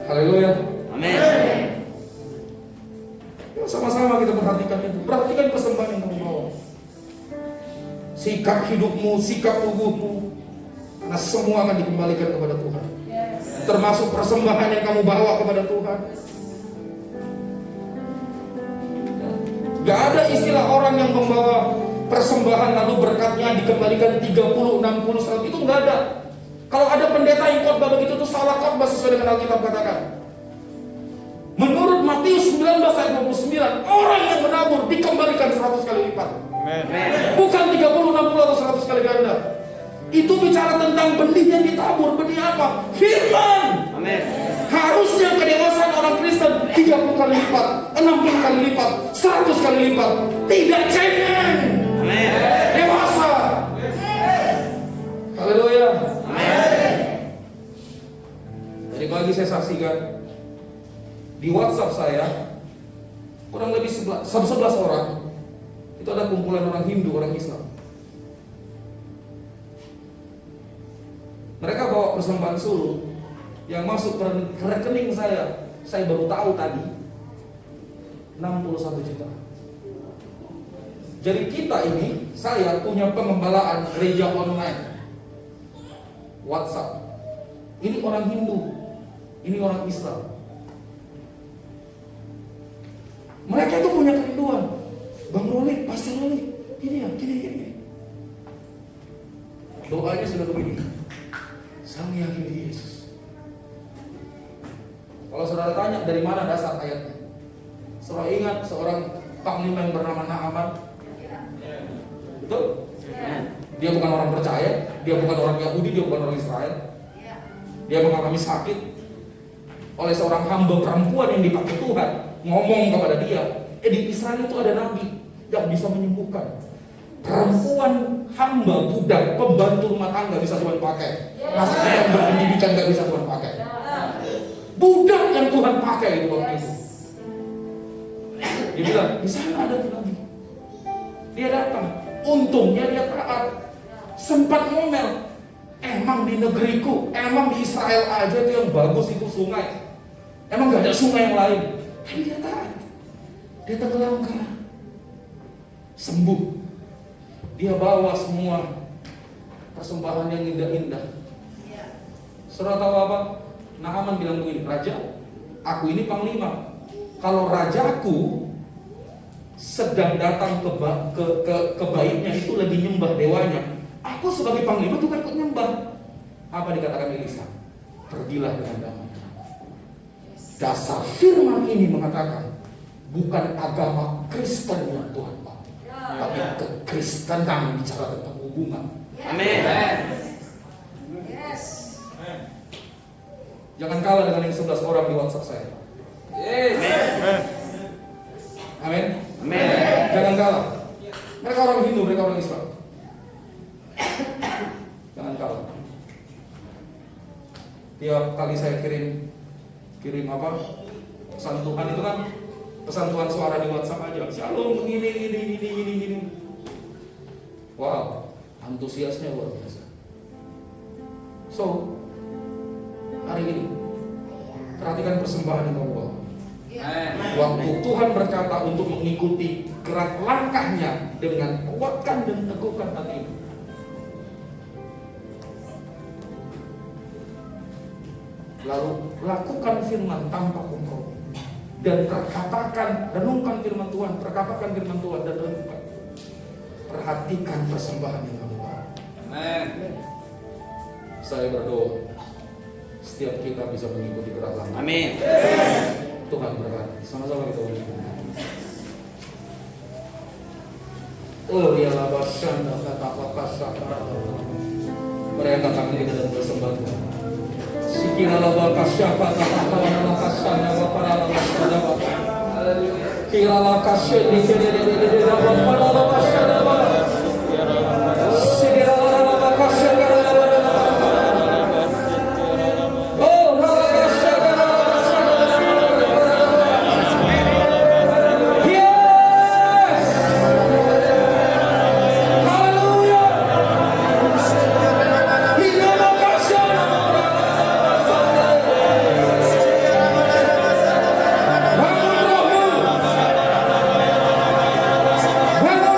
A: Haleluya.
B: Amin.
A: Yuk sama-sama kita perhatikan itu. Perhatikan persembahan yang kamu bawa. Sikap hidupmu, sikap tubuhmu. Karena semua akan dikembalikan kepada Tuhan. Termasuk persembahan yang kamu bawa kepada Tuhan. Gak ada istilah orang yang membawa persembahan lalu berkatnya dikembalikan 30, 60, 100. Itu gak ada. Kalau ada pendeta yang khotbah begitu itu salah khotbah sesuai dengan Alkitab katakan. Menurut Matius 19 ayat 29, orang yang menabur dikembalikan 100 kali lipat. Bukan 30, 60 atau 100 kali ganda. Itu bicara tentang benih yang ditabur. Benih apa? Firman.
B: Amin.
A: Harusnya kedewasaan orang Kristen 30 kali lipat, 60 kali lipat, 100 kali lipat. Tidak cengeng.
B: Amin.
A: Dewasa. Haleluya.
B: Amin.
A: Tadi pagi saya saksikan di WhatsApp saya kurang lebih 11 orang. Itu ada kumpulan orang Hindu, orang Islam. Mereka bawa persembahan suruh yang masuk ke rekening saya baru tahu tadi 61 juta. Jadi kita ini, saya punya pengembalaan gereja online WhatsApp. Ini orang Hindu, ini orang Islam. Mereka itu punya kerinduan. Bang Roli, Pastor Roli, gini ya, gini. Doanya sudah begini. Saya meyakini Yesus. Kalau saudara tanya dari mana dasar ayatnya, saudara ingat seorang panglima yang bernama Naaman? Betul? Dia bukan orang percaya, dia bukan orang Yahudi, dia bukan orang Israel. Dia mengalami sakit oleh seorang hamba perempuan yang dipakai Tuhan ngomong kepada dia, di Israel itu ada nabi yang bisa menyembuhkan. Perempuan hamba, budak, pembantu rumah tangga bisa Tuhan pakai. Maksudnya yang berpendidikan gak bisa Tuhan pakai. Budak yang Tuhan pakai itu waktu itu. Dia bilang, di sana ada tuh nabi. Dia datang. Untungnya dia taat. Sempat ngomel, emang di negeriku, emang di Israel aja itu yang bagus itu sungai. Emang gak ada sungai yang lain. Tapi dia taat. Dia tenggelamkan. Sembuh. Dia bawa semua persembahan yang indah-indah. Saudara tahu apa? Naaman bilang begini, Raja, aku ini panglima. Kalau rajaku sedang datang ke baitnya itu lagi nyembah dewanya, aku sebagai panglima juga ikut nyembah. Apa dikatakan Elisa? Pergilah dengan damai. Dasar firman ini mengatakan bukan agama Kristen yang Tuhan mau, tapi kekristenan bicara tentang hubungan.
B: Amin.
A: Jangan kalah dengan yang 11 orang di WhatsApp saya. Amin.
B: Amin.
A: Jangan kalah. Mereka orang Hindu, mereka orang Islam. Jangan kalah. Tiap kali saya kirim apa? Pesan Tuhan itu kan pesan Tuhan suara di WhatsApp aja. Shalom gini. Wow, antusiasnya luar biasa. So, hari ini perhatikan persembahan yang kamu bawa. Waktu Tuhan berkata untuk mengikuti gerak langkahnya dengan kuatkan dan teguhkan hati. Lalu lakukan firman tanpa kompromi dan renungkan firman Tuhan, perkatakan firman Tuhan dan renungkan. Perhatikan persembahan yang kamu bawa. Saya berdoa setiap kita bisa mengikuti gerak langkah.
B: Amin.
A: Tuhan berkati. Sama-sama kita ucapkan. Oh ya la basyanda kata pakasa. Mereka kami kita dan bersembahan. Sikira la bakasya kata la kasana wa para la kasana wa. Kira la kasya di la para la kasana wa. Sikira la bakasya kata la Bangun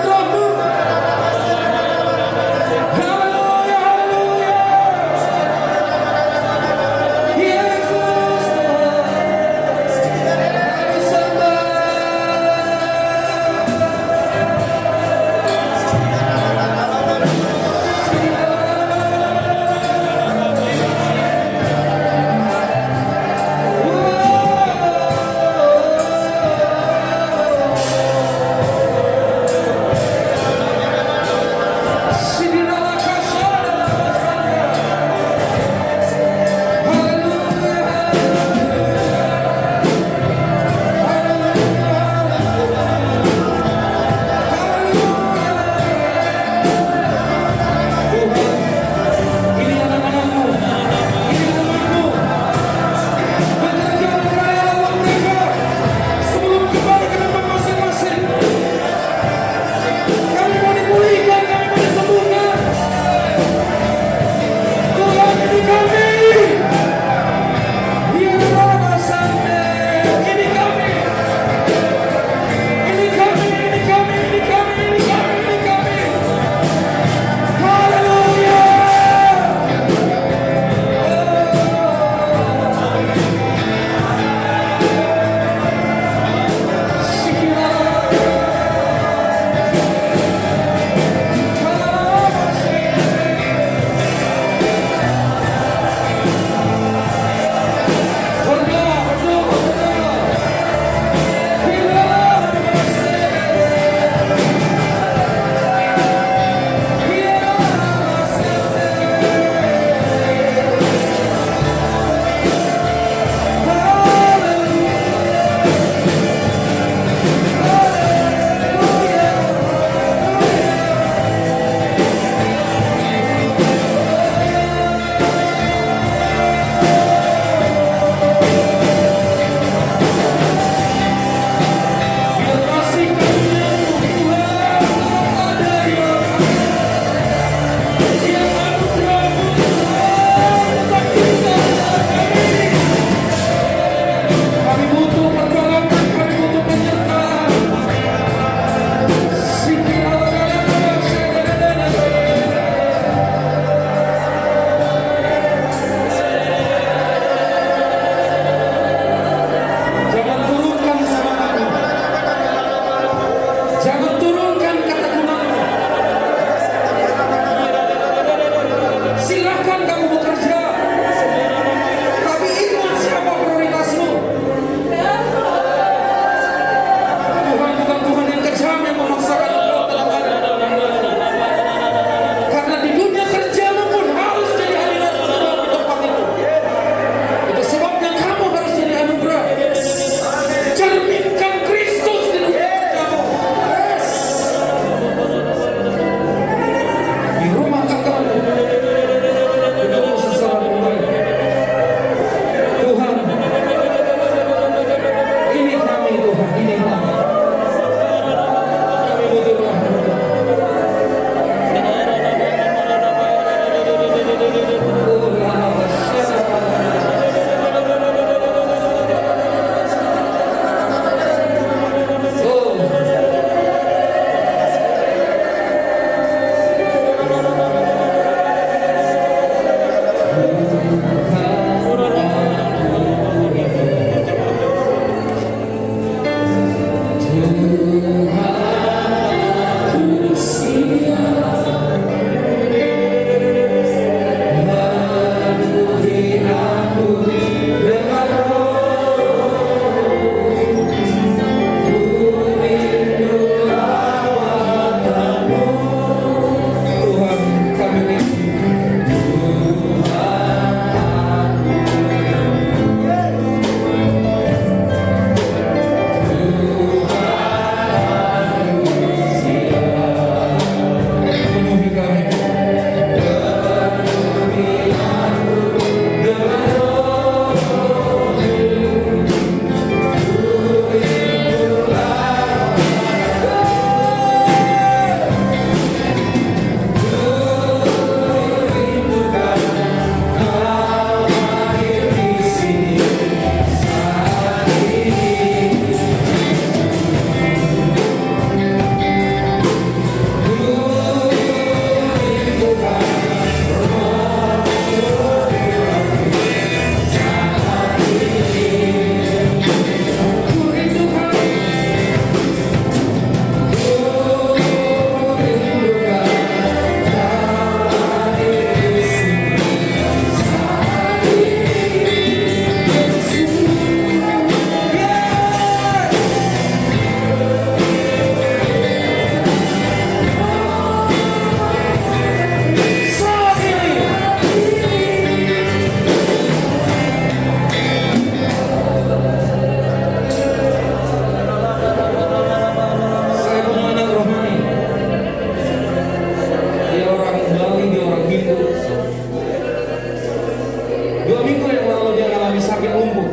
A: 2 minggu yang lalu dia mengalami sakit lumpuh.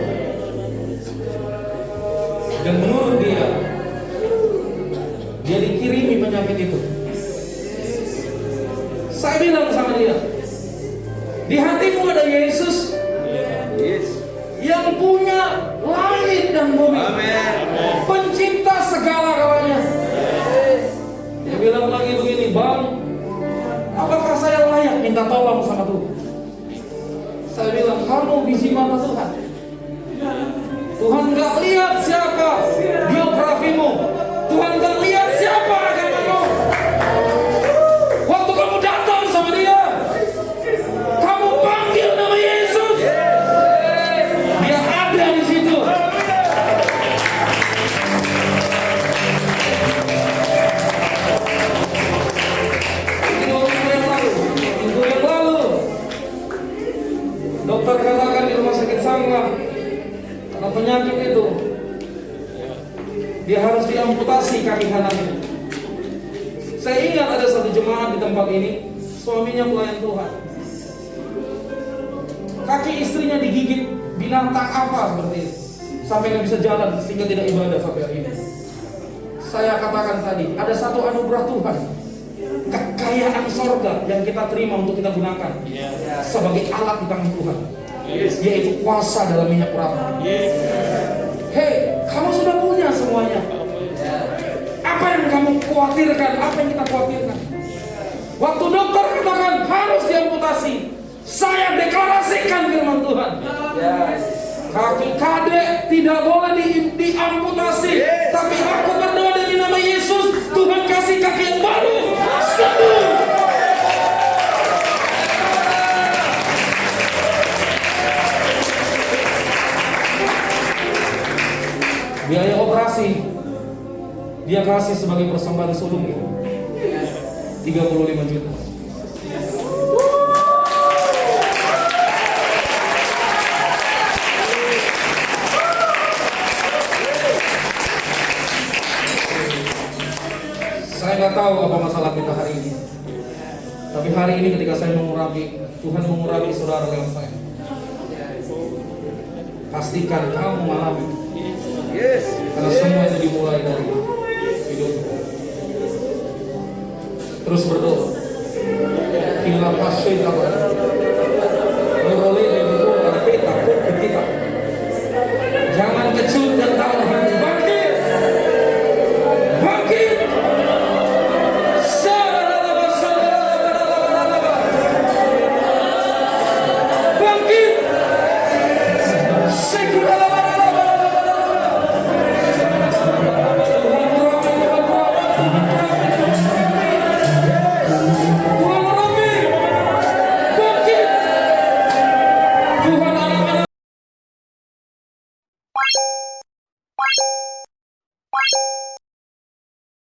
A: Dan menurut dia dikirimi penyakit itu. Saya bilang sama dia, di hatimu ada Yesus yang punya langit dan bumi, pencipta segala-galanya. Dia bilang lagi begini, Bang, apakah saya layak minta tolong sama Tuhan? Saya bilang, kamu biji mata Tuhan. Tuhan gak lihat siapa biografimu, Tuhan gak lihat siapa agamamu. Waktu kamu datang sama dia, kamu panggil nama Yesus, dia ada di situ. Minggu yang lalu, dokter katakan di rumah sakit Sanglah, karena penyakit itu dia harus diamputasi kaki kanannya. Saya ingat ada satu jemaat di tempat ini, suaminya pelayan Tuhan. Kaki istrinya digigit binatang apa seperti itu, sampai nggak bisa jalan sehingga tidak ibadah sampai hari ini. Saya katakan tadi, ada satu anugerah Tuhan, kekayaan sorga yang kita terima untuk kita gunakan sebagai alat di tangan Tuhan, yaitu kuasa dalam minyak urapan. Hei, kamu sudah punya semuanya. Apa yang kamu khawatirkan? Apa yang kita khawatirkan? Waktu dokter katakan harus diamputasi, saya deklarasikan firman Tuhan, kaki kadek tidak boleh diamputasi. Tapi aku berdoa demi nama Yesus, Tuhan kasih kaki yang baru, sembuh. Biaya operasi dia kasih sebagai persembahan sulungnya 35 juta. Saya nggak tahu apa masalah kita hari ini, tapi hari ini ketika saya mengurapi, Tuhan mengurapi saudara lewat saya. Pastikan kamu mengalami, karena semua itu dimulai dari hidup. Terus berdoa. Hingga pas